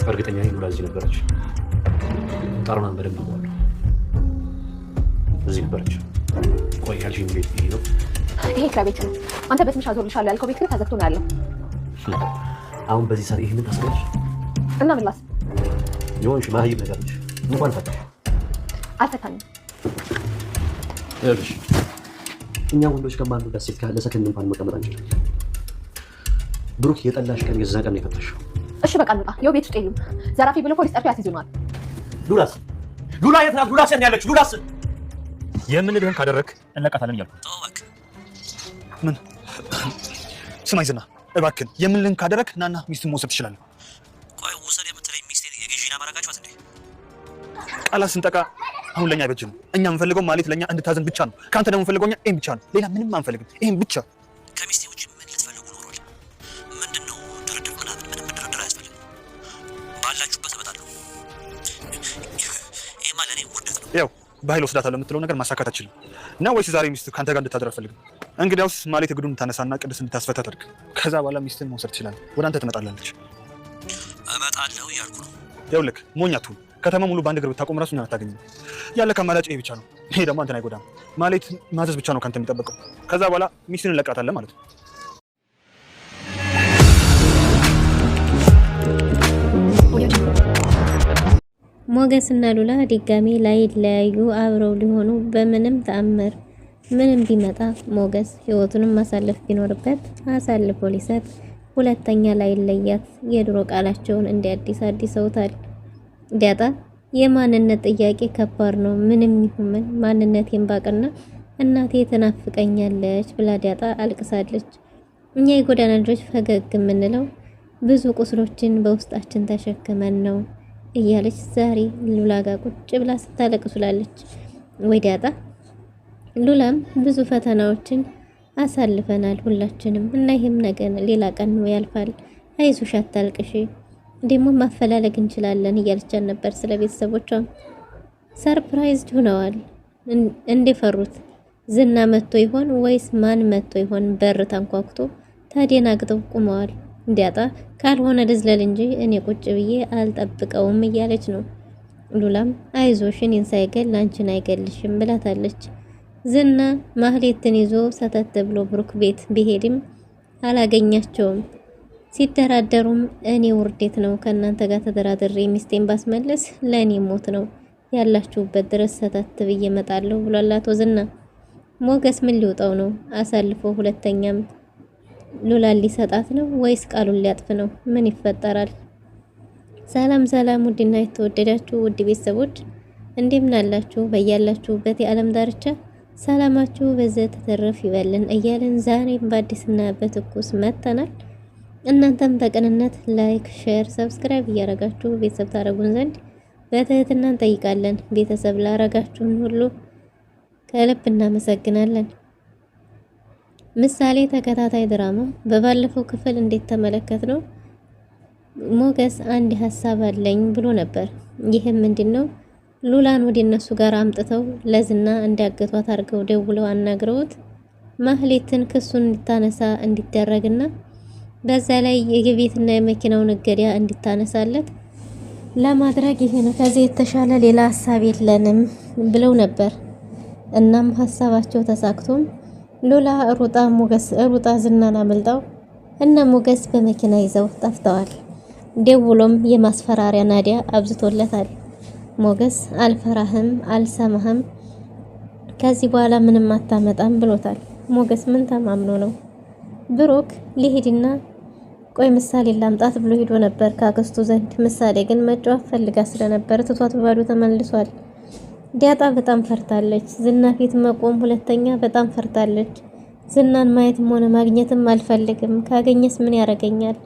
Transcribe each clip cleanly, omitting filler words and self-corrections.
እርግጠኛ ነኝ ሉላ እዚህ ነበረች። ጠሩናን በደንብ አውቀዋለሁ። እዚህ ነበረች። ቆይ ያልሽኝ ቤት ይሄ ነው? ይሄ ከቤት ነው። አንተ በትንሽ አዞርልሻለሁ ያልከው ቤት ግን ተዘግቶ ነው ያለው። አሁን በዚህ ሰዓት ይሄንን ታስበሽ እና ምን ላስ የሆንሽ ማህይብ ነገር ነሽ። እንኳን ፈታሽ። አልፈታኝም። ይኸውልሽ እኛ ወንዶች ከማንወዳት ሴት ጋር ለሰከንድ እንኳን መቀመጥ አንችልም። ብሩክ የጠላሽ ቀን የዛ ቀን ነው የፈታሽው። እሺ በቃ እንውጣ። ይኸው ቤት ውስጥ የሉም። ዘራፊ ብሎ ፖሊስ ጠርቶ ያስይዙናል። ሉላስ? ሉላ የት ናት? ሉላስ የት ነው ያለችው? ሉላስ? የምንልህን ካደረክ እንለቃታለን እያልኩ ምን? ስማኝ ዝና እባክህን የምንልህን ካደረክ ናና ሚስትን መውሰድ ትችላለህ። ቆይ ውሰድ የምትለኝ ሚስቴን የግዢና ማረጋችኋት እንዴ? ቃላት ስንጠቃ አሁን ለኛ አይበጅም። እኛ የምንፈልገው ማለት ለኛ እንድታዘን ብቻ ነው። ካንተ ደግሞ የምንፈልገው እኛ ይሄን ብቻ ነው። ሌላ ምንም አንፈልግም። ይሄን ብቻ። ከሚስቴ ውጭ ምን ልትፈልጉ ኖሯል? ምንድነው ድርድር ምናምን? ምንም ድርድር አያስፈልግም። ባላችሁበት እመጣለሁ። ይሄማ ለእኔ ውርደት ነው። ያው በኃይል ወስዳታለሁ የምትለው ነገር ማሳካት አትችልም እና ወይስ ዛሬ ሚስት ካንተ ጋር እንድታድር አልፈልግም። እንግዲያውስ ማለት እግዱን ታነሳና ቅድስት እንድታስፈታ ታድርግ። ከዛ በኋላ ሚስትን መውሰድ ትችላለህ። ወደ አንተ ትመጣላለች። እመጣለሁ እያልኩ ነው። ይኸውልህ ሞኝ አትሁን። ከተማ ሙሉ በአንድ እግር ብታቆም ራሱ እኛን አታገኝም። ያለህ አማራጭ ይሄ ብቻ ነው። ይሄ ደግሞ አንተን አይጎዳም። ማለት ማዘዝ ብቻ ነው ካንተ የሚጠበቀው። ከዛ በኋላ ሚስትን እንለቃታለን ማለት ነው። ሞገስ እና ሉላ ድጋሜ ላይለያዩ አብረው ሊሆኑ በምንም ተአምር ምንም ቢመጣ ሞገስ ህይወቱንም ማሳለፍ ቢኖርበት አሳልፎ ሊሰጥ፣ ሁለተኛ ላይለያት የድሮ ቃላቸውን እንደ አዲስ አዲሰውታል። ዳጣ የማንነት ጥያቄ ከባድ ነው። ምንም ይሁን ምን ማንነቴን ባቅና እናቴ ትናፍቀኛለች ብላ ዳጣ አልቅሳለች። እኛ የጎዳና ልጆች ፈገግ የምንለው ብዙ ቁስሎችን በውስጣችን ተሸክመን ነው እያለች ዛሬ ሉላ ጋር ቁጭ ብላ ስታለቅስ ውላለች። ወይ ዳጣ ሉላም ብዙ ፈተናዎችን አሳልፈናል ሁላችንም እና ይሄም ነገር ሌላ ቀን ነው ያልፋል። አይዞሽ አታልቅሽ፣ ደግሞ ማፈላለግ እንችላለን እያለቻት ነበር። ስለ ቤተሰቦቿም ሰርፕራይዝድ ሆነዋል። እንደፈሩት ዝና መጥቶ ይሆን ወይስ ማን መጥቶ ይሆን? በር ተንኳኩቶ ተደናግጠው ቆመዋል። ዳጣ ካልሆነ ልዝለል እንጂ እኔ ቁጭ ብዬ አልጠብቀውም እያለች ነው። ሉላም አይዞሽ እኔን ሳይገል አንቺን አይገልሽም ብላታለች። ዝና ማህሌትን ይዞ ሰተት ብሎ ብሩክ ቤት ቢሄድም አላገኛቸውም። ሲደራደሩም እኔ ውርዴት ነው ከእናንተ ጋር ተደራድሬ ሚስቴን ባስመለስ ለእኔ ሞት ነው፣ ያላችሁበት ድረስ ሰተት ብዬ እመጣለሁ ብሏል አቶ ዝና። ሞገስ ምን ሊውጣው ነው? አሳልፎ ሁለተኛም ሉላን ሊሰጣት ነው ወይስ ቃሉን ሊያጥፍ ነው? ምን ይፈጠራል? ሰላም ሰላም፣ ውድና የተወደዳችሁ ውድ ቤተሰቦች እንደምን አላችሁ? በያላችሁበት የዓለም ዳርቻ ሰላማችሁ በዘት ተተረፍ ይበልን እያልን ዛሬም በአዲስና በትኩስ መጥተናል። እናንተም በቅንነት ላይክ፣ ሼር፣ ሰብስክራይብ እያረጋችሁ ቤተሰብ ታረጉን ዘንድ በትህትና እንጠይቃለን። ቤተሰብ ላረጋችሁን ሁሉ ከልብ እናመሰግናለን። ምሳሌ ተከታታይ ድራማ በባለፈው ክፍል እንዴት ተመለከትነው? ሞገስ አንድ ሀሳብ አለኝ ብሎ ነበር። ይህም ምንድነው? ሉላን ወደ እነሱ ጋር አምጥተው ለዝና እንዲያገቷት አድርገው ደውለው አናግረውት ማህሌትን ክሱን እንድታነሳ እንዲደረግና በዛ ላይ የግቢትና የመኪናውን እገዳ እንድታነሳለት ለማድረግ ይሄ ነው። ከዚህ የተሻለ ሌላ ሀሳብ የለንም ብለው ነበር። እናም ሀሳባቸው ተሳክቶም ሉላ ሩጣ ዝናን አመልጣው እና ሞገስ በመኪና ይዘው ጠፍተዋል። ደውሎም የማስፈራሪያ ናዲያ አብዝቶለታል። ሞገስ አልፈራህም፣ አልሰማህም፣ ከዚህ በኋላ ምንም አታመጣም ብሎታል። ሞገስ ምን ተማምኖ ነው? ብሩክ ሊሄድና ቆይ ምሳሌ ላምጣት ብሎ ሄዶ ነበር ካክስቱ ዘንድ። ምሳሌ ግን መጫወት ፈልጋ ስለነበር ትቷት ባዶ ተመልሷል። ዳጣ በጣም ፈርታለች። ዝና ፊት መቆም ሁለተኛ በጣም ፈርታለች። ዝናን ማየትም ሆነ ማግኘትም አልፈልግም። ካገኘስ ምን ያረገኛል?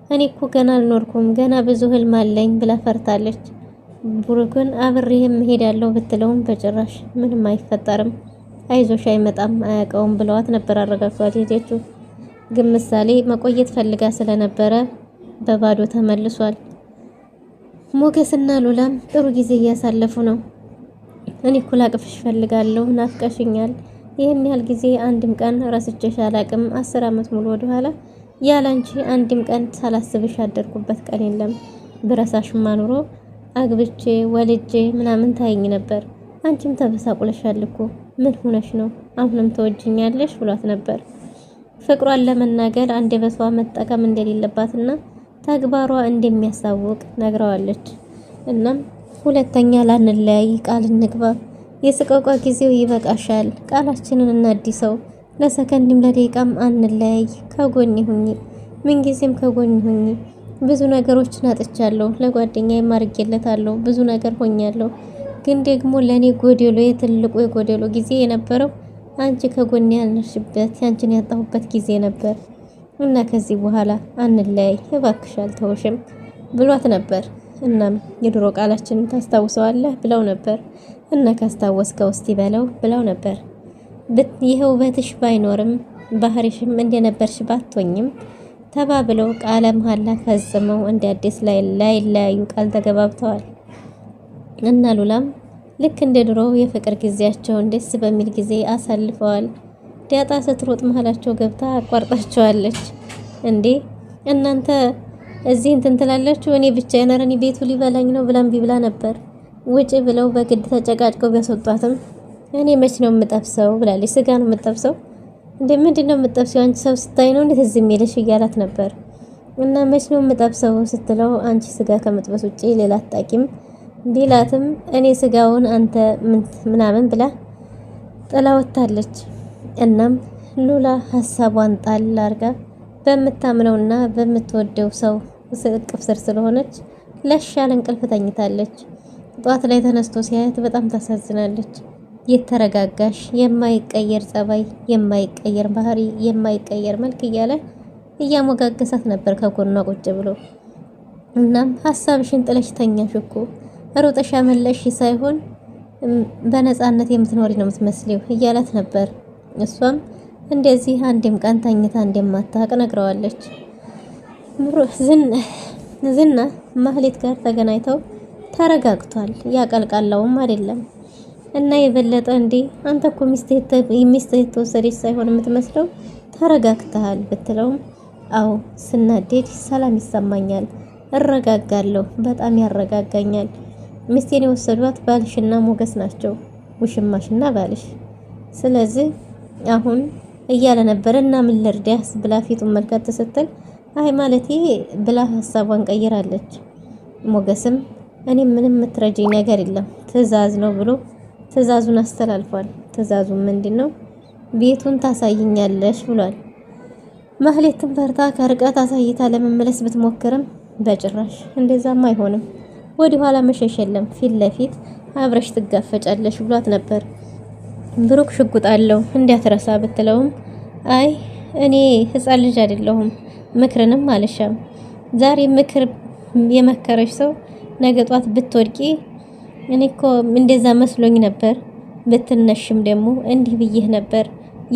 እኔ እኮ ገና አልኖርኩም፣ ገና ብዙ ህልም አለኝ ብላ ፈርታለች። ብሩክን አብሬህም እሄዳለሁ ብትለውም በጭራሽ ምንም አይፈጠርም፣ አይዞሽ አይመጣም፣ አያውቀውም ብለዋት ነበር አረጋግጧት ሄደችው። ግን ምሳሌ መቆየት ፈልጋ ስለነበረ በባዶ ተመልሷል። ሞገስና ሉላም ጥሩ ጊዜ እያሳለፉ ነው። እኔ እኮ ላቅፍሽ ፈልጋለሁ፣ ናፍቀሽኛል። ይህን ያህል ጊዜ አንድም ቀን ረስቼሽ አላቅም። 10 ዓመት ሙሉ ወደኋላ ያላንቺ አንድም ቀን ሳላስብሽ ያደርኩበት ቀን የለም። ብረሳሽማ ኑሮ አግብቼ ወልጄ ምናምን ታይኝ ነበር። አንቺም ተበሳቁለሻል እኮ ምን ሆነሽ ነው? አሁንም ተወጅኛለሽ ብሏት ነበር። ፍቅሯን ለመናገር አንደበቷ መጠቀም እንደሌለባትና ተግባሯ እንደሚያሳውቅ ነግረዋለች። እናም ሁለተኛ ላንለያይ ቃል እንግባ፣ የስቆቃ ጊዜው ይበቃሻል፣ ቃላችንን እናድሰው፣ ለሰከንድም ለደቂቃም አንለያይ፣ ከጎኔ ሁኚ፣ ምንጊዜም ከጎኔ ሁኚ። ብዙ ነገሮችን አጥቻለሁ፣ ለጓደኛዬ ማርጌለታለሁ፣ ብዙ ነገር ሆኛለሁ። ግን ደግሞ ለኔ ጎደሎ የትልቁ የጎደሎ ጊዜ የነበረው አንቺ ከጎኔ ያልነሽበት ያንቺን ያጣሁበት ጊዜ ነበር እና ከዚህ በኋላ አንለያይ እባክሽ አልተውሽም ብሏት ነበር። እናም የድሮ ቃላችንን ታስታውሰዋለህ ብለው ነበር እና ካስታወስከው እስቲ በለው ብለው ነበር። ይሄው በትሽ ባይኖርም ባህሪሽም እንደነበርሽ ባትሆኝም ተባብለው ቃለ መሐላ ፈጽመው እንደ አዲስ ላይለያዩ ቃል ተገባብተዋል። እና ሉላም ልክ እንደ ድሮ የፍቅር ጊዜያቸውን ደስ በሚል ጊዜ አሳልፈዋል። ዳጣ ስትሮጥ መሀላቸው ገብታ አቋርጣቸዋለች። እንዴ እናንተ እዚህ እንትን ትላላችሁ፣ እኔ ብቻዬን ነኝ፣ ቤቱ ሊበላኝ ነው ብላም ቢብላ ነበር። ውጪ ብለው በግድ ተጨቃጭቀው ቢያስወጧትም እኔ መች ነው የምጠብሰው ብላለች። ስጋ ነው የምጠብሰው እንዴ? ምንድነው የምጠብሰው? አንቺ ሰው ስታይ ነው እንዴት እዚህ የሚልሽ እያላት ነበር። እና መች ነው የምጠብሰው ስትለው አንቺ ስጋ ከመጥበስ ውጪ ሌላ አታውቂም ቢላትም እኔ ስጋውን አንተ ምናምን ብላ ጥላ ወጣለች። እናም ሉላ ሀሳቧን ጣል አርጋ በምታምነውና በምትወደው ሰው እቅፍ ስር ስለሆነች ለሻለ እንቅልፍ ተኝታለች። ጧት ላይ ተነስቶ ሲያያት በጣም ታሳዝናለች። የተረጋጋሽ የማይቀየር ጸባይ፣ የማይቀየር ባህሪ፣ የማይቀየር መልክ እያለ እያሞጋገሳት ነበር ከጎኗ ቁጭ ብሎ። እናም ሀሳብሽን ጥለሽ ተኛሽ እኮ ሮጠሽ ያመለሽ ሳይሆን በነፃነት የምትኖሪ ነው የምትመስለው እያላት ነበር። እሷም እንደዚህ አንድም ቀን ተኝታ እንደማታውቅ ነግረዋለች። ዝና ማህሌት ጋር ተገናኝተው ተረጋግቷል። ያቀልቃላውም አይደለም እና የበለጠ እንዴ አንተ እኮ ሚስትህ የተወሰደች ሳይሆን የምትመስለው ተረጋግተሃል ብትለውም አዎ ስናደድ ሰላም ይሰማኛል፣ እረጋጋለሁ፣ በጣም ያረጋጋኛል። ሚስቴን የወሰዷት ባልሽና ሞገስ ናቸው፣ ውሽማሽና ባልሽ። ስለዚህ አሁን እያለ ነበር እና ምን ልርዳስ ብላ ፊቱን መልከት ስትል አይ ማለት ይሄ ብላ ሐሳቧን ቀይራለች። ሞገስም እኔ ምንም የምትረጂኝ ነገር የለም ትዕዛዝ ነው ብሎ ትዕዛዙን አስተላልፏል። ትዕዛዙ ምንድነው? ቤቱን ታሳይኛለሽ ብሏል። ማህሌትም ፈርታ ከርቀት አሳይታ ለመመለስ ብትሞክርም በጭራሽ እንደዛም አይሆንም፣ ወደ ኋላ መሸሽ የለም፣ ፊት ለፊት አብረሽ ትጋፈጫለሽ ብሏት ነበር። ብሩክ ሽጉጥ አለው እንዲያትረሳ ብትለውም አይ እኔ ህፃን ልጅ አይደለሁም ምክርንም አልሻም። ዛሬ ምክር የመከረሽ ሰው ነገ ጧት ብትወድቂ እኔ እኮ እንደዛ መስሎኝ ነበር፣ ብትነሽም ደግሞ እንዲህ ብዬህ ነበር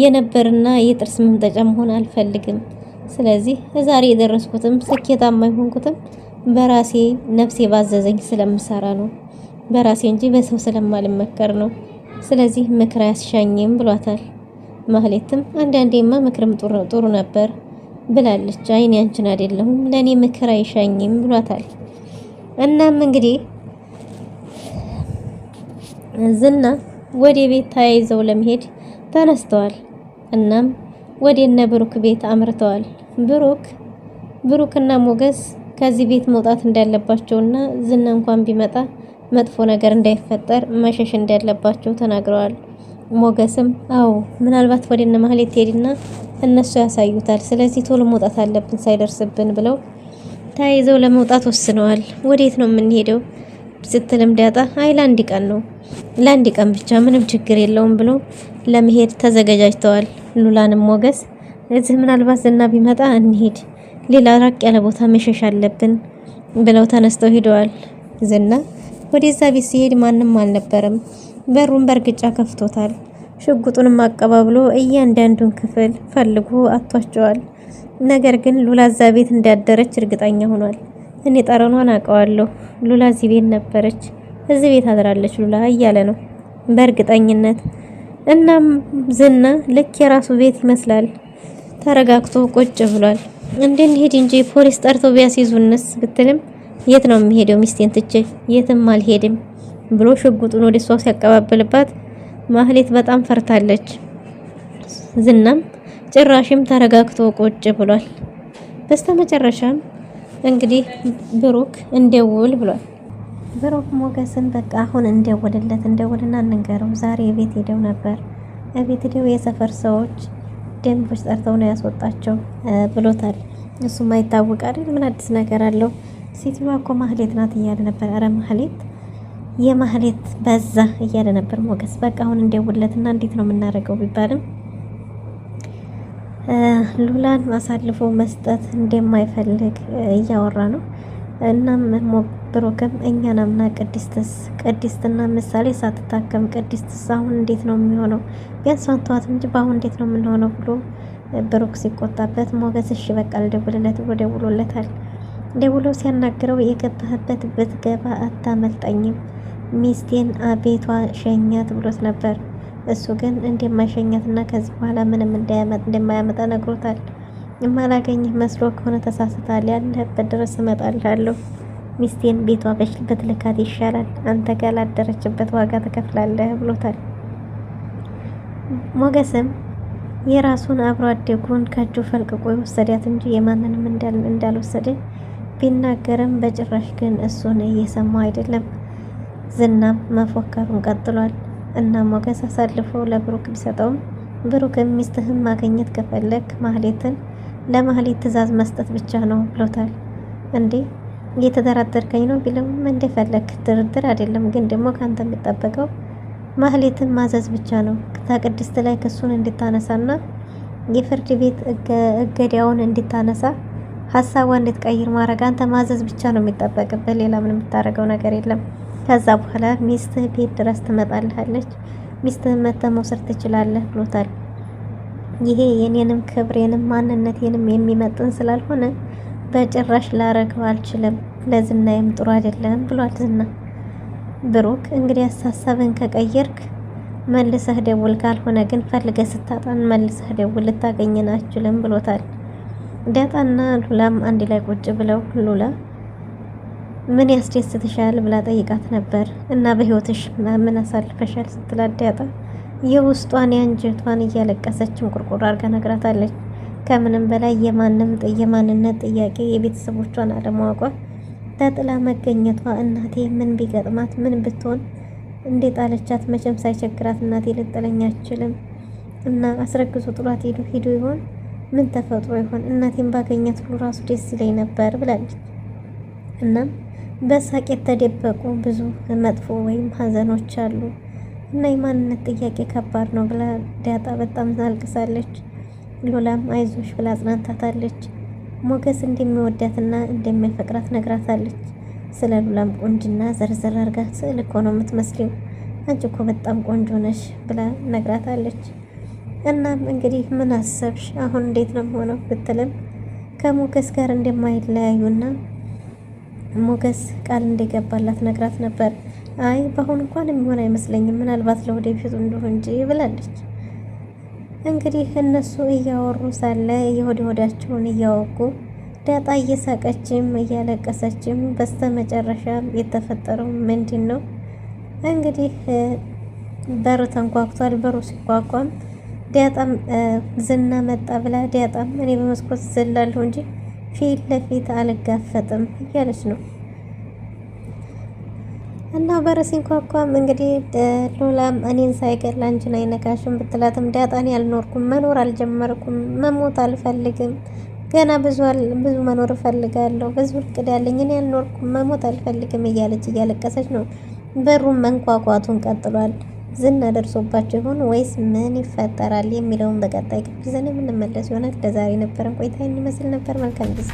የነበርና የጥርስ መምጠጫ መሆን አልፈልግም። ስለዚህ ዛሬ የደረስኩትም ስኬታማ የሆንኩትም በራሴ ነፍሴ ባዘዘኝ ስለምሰራ ነው፣ በራሴ እንጂ በሰው ስለማልመከር ነው። ስለዚህ ምክር አያስሻኝም ብሏታል። ማህሌትም አንዳንዴማ ምክርም ጥሩ ነበር ብላለች። አይኔ አንቺን አይደለሁም ለኔ ምክር አይሻኝም ብሏታል። እናም እንግዲህ ዝና ወደ ቤት ተያይዘው ለመሄድ ተነስተዋል። እናም ወደ እነ ብሩክ ቤት አምርተዋል። ብሩክና ሞገስ ከዚህ ቤት መውጣት እንዳለባቸውና ዝና እንኳን ቢመጣ መጥፎ ነገር እንዳይፈጠር መሸሽ እንዳለባቸው ተናግረዋል። ሞገስም አዎ ምናልባት ወደ እነ ማህሌት ሄድና እነሱ ያሳዩታል፣ ስለዚህ ቶሎ መውጣት አለብን ሳይደርስብን ብለው ተያይዘው ለመውጣት ወስነዋል። ወዴት ነው የምንሄደው ስትልም ዳጣ አይ ለአንድ ቀን ነው፣ ለአንድ ቀን ብቻ ምንም ችግር የለውም ብሎ ለመሄድ ተዘጋጅተዋል። ሉላንም ሞገስ እዚህ ምናልባት ዝና ቢመጣ እንሂድ፣ ሌላ ራቅ ያለ ቦታ መሸሽ አለብን ብለው ተነስተው ሄደዋል። ዝና ወደዛ ቤት ሲሄድ ማንም አልነበረም። በሩን በርግጫ ከፍቶታል። ሽጉጡንም አቀባብሎ እያንዳንዱን ክፍል ፈልጎ አጥቷቸዋል። ነገር ግን ሉላ እዛ ቤት እንዳደረች እርግጠኛ ሆኗል። እኔ ጠረኗን አውቀዋለሁ፣ ሉላ እዚህ ቤት ነበረች፣ እዚህ ቤት አድራለች ሉላ እያለ ነው በእርግጠኝነት። እናም ዝና ልክ የራሱ ቤት ይመስላል። ተረጋግቶ ቁጭ ብሏል። እንድንሄድ እንጂ ፖሊስ ጠርቶ ቢያስይዙንስ ብትልም የት ነው የሚሄደው? ሚስቴን ትቼ የትም አልሄድም ብሎ ሽጉጡን ወደ እሷ ሲያቀባብልባት ማህሌት በጣም ፈርታለች። ዝናም ጭራሽም ተረጋግቶ ቁጭ ብሏል። በስተመጨረሻም እንግዲህ ብሩክ እንደውል ብሏል። ብሩክ ሞገስን በቃ አሁን እንደውልና እንንገረው ዛሬ ቤት ሄደው ነበር። ቤት ሄደው የሰፈር ሰዎች ደንቦች ጠርተው ነው ያስወጣቸው ብሎታል። እሱም አይታወቅ አይደል ምን አዲስ ነገር አለው? ሴትዮዋ እኮ ማህሌት ናት እያለ ነበር። አረ ማህሌት የማህሌት በዛ እያለ ነበር ሞገስ። በቃ አሁን እንደውለትና እንዴት ነው የምናደርገው ቢባልም ሉላን አሳልፎ መስጠት እንደማይፈልግ እያወራ ነው። እናም ብሩክም እኛን አምና ቅድስትና ምሳሌ ሳትታከም ቅድስትስ አሁን እንዴት ነው የሚሆነው? ቢያንስ አንተዋት እንጂ በአሁን እንዴት ነው የምንሆነው ብሎ ብሩክ ሲቆጣበት ሞገስ እሺ በቃ ልደውልለት ብሎ ደውሎለታል። ደውሎ ሲያናግረው የገባህበት ብትገባ አታመልጠኝም፣ ሚስቴን ቤቷ ሸኛት ብሎት ነበር። እሱ ግን እንደማይሸኛትና ከዚህ በኋላ ምንም እንደማያመጣ ነግሮታል። የማላገኝህ መስሎ ከሆነ ተሳስታል፣ ያለህበት ድረስ እመጣልሃለሁ። ሚስቴን ቤቷ ብትልካት ይሻላል፣ አንተ ጋር ላደረችበት ዋጋ ትከፍላለህ ብሎታል። ሞገስም የራሱን አብሮ አደጉን ከእጁ ፈልቅቆ የወሰዳት እንጂ የማንንም እንዳልወሰደ ቢናገርም በጭራሽ ግን እሱን እየሰማ አይደለም። ዝናም መፎከሩን ቀጥሏል። እና ሞገስ አሳልፎ ለብሩክ ቢሰጠውም ብሩክም ሚስትህን ማግኘት ከፈለግ ለማህሌት ትዕዛዝ መስጠት ብቻ ነው ብሎታል። እንዴ እየተደራደርከኝ ነው ቢለውም እንደፈለግ ድርድር አይደለም፣ ግን ደግሞ ካንተ የሚጠበቀው ማህሌትን ማዘዝ ብቻ ነው። ከቅድስት ላይ ክሱን እንድታነሳና የፍርድ ቤት እገዳውን እንድታነሳ ሀሳቧ እንድትቀይር ማድረግ አንተ ማዘዝ ብቻ ነው የሚጠበቅበት። ሌላ ምን የምታደርገው ነገር የለም። ከዛ በኋላ ሚስትህ ቤት ድረስ ትመጣልሃለች፣ ሚስትህን መተህ መውሰድ ትችላለህ ብሎታል። ይሄ የኔንም ክብሬንም ማንነቴንም የሚመጥን ስላልሆነ በጭራሽ ላረገው አልችልም፣ ለዝናዬም ጥሩ አይደለም ብሏል ዝና። ብሩክ እንግዲህ አሳሰብን ከቀየርክ መልሰህ ደውል፣ ካልሆነ ግን ፈልገህ ስታጣን መልሰህ ደውል፣ ልታገኘን አትችልም ብሎታል። ዳጣና ሉላም አንድ ላይ ቁጭ ብለው ሉላ ምን ያስደስትሻል ብላ ጠይቃት ነበር። እና በህይወትሽ ምን አሳልፈሻል ስትላት ዳጣ የውስጧን የአንጀቷን እያለቀሰችም ቁርቁር አድርጋ ነግራታለች። ከምንም በላይ የማንነት ጥያቄ የቤተሰቦቿን አለማወቋ ተጥላ መገኘቷ እናቴ ምን ቢገጥማት ምን ብትሆን እንዴት ጣለቻት? መቼም ሳይቸግራት እናቴ ልጥለኝ አትችልም እና አስረግዞ ጥሏት ሄዶ ይሆን? ምን ተፈጥሮ ይሆን? እናቴን ባገኘት ሁሉ ራሱ ደስ ይለኝ ነበር ብላለች። እናም በሳቅ የተደበቁ ብዙ መጥፎ ወይም ሀዘኖች አሉ እና የማንነት ጥያቄ ከባድ ነው ብላ ዳጣ በጣም አልቅሳለች። ሉላም አይዞሽ ብላ አጽናንታታለች። ሞገስ እንደሚወዳትና እንደሚያፈቅራት ነግራታለች። ስለ ሉላም ቆንጅና ዘርዘር አርጋ ስዕል እኮ ነው የምትመስለው፣ አንቺ እኮ በጣም ቆንጆ ነሽ ብላ ነግራታለች። እናም እንግዲህ ምን አሰብሽ አሁን እንዴት ነው ሆነው ብትልም ከሞገስ ጋር እንደማይለያዩና ሞገስ ቃል እንደገባላት ነግራት ነበር። አይ በአሁን እንኳን የሚሆን አይመስለኝም፣ ምናልባት ለወደፊቱ እንደሆነ እንጂ ብላለች። እንግዲህ እነሱ እያወሩ ሳለ የሆዳቸውን እያወቁ ዳጣ እየሳቀችም እያለቀሰችም በስተመጨረሻ የተፈጠረው ምንድን ነው እንግዲህ በሩ ተንኳኩቷል። በሩ ሲቋቋም ዳጣም ዝና መጣ ብላ ዳጣም እኔ በመስኮት ዘላለሁ እንጂ ፊት ለፊት አልጋፈጥም እያለች ነው። እና በር ሲንኳኳም እንግዲህ ሉላም እኔን ሳይገል አንቺን አይነካሽም ብትላትም ዳጣን ያልኖርኩም መኖር አልጀመርኩም፣ መሞት አልፈልግም፣ ገና ብዙ መኖር እፈልጋለሁ፣ ብዙ እቅድ ያለኝ፣ እኔ ያልኖርኩም መሞት አልፈልግም እያለች እያለቀሰች ነው። በሩም መንኳኳቱን ቀጥሏል። ዝና ደርሶባቸው ይሆን ወይስ ምን ይፈጠራል የሚለውን በቀጣይ ክፍል ይዘን የምንመለስ ይሆናል። ለዛሬ ነበረን ቆይታ ይመስል ነበር። መልካም ጊዜ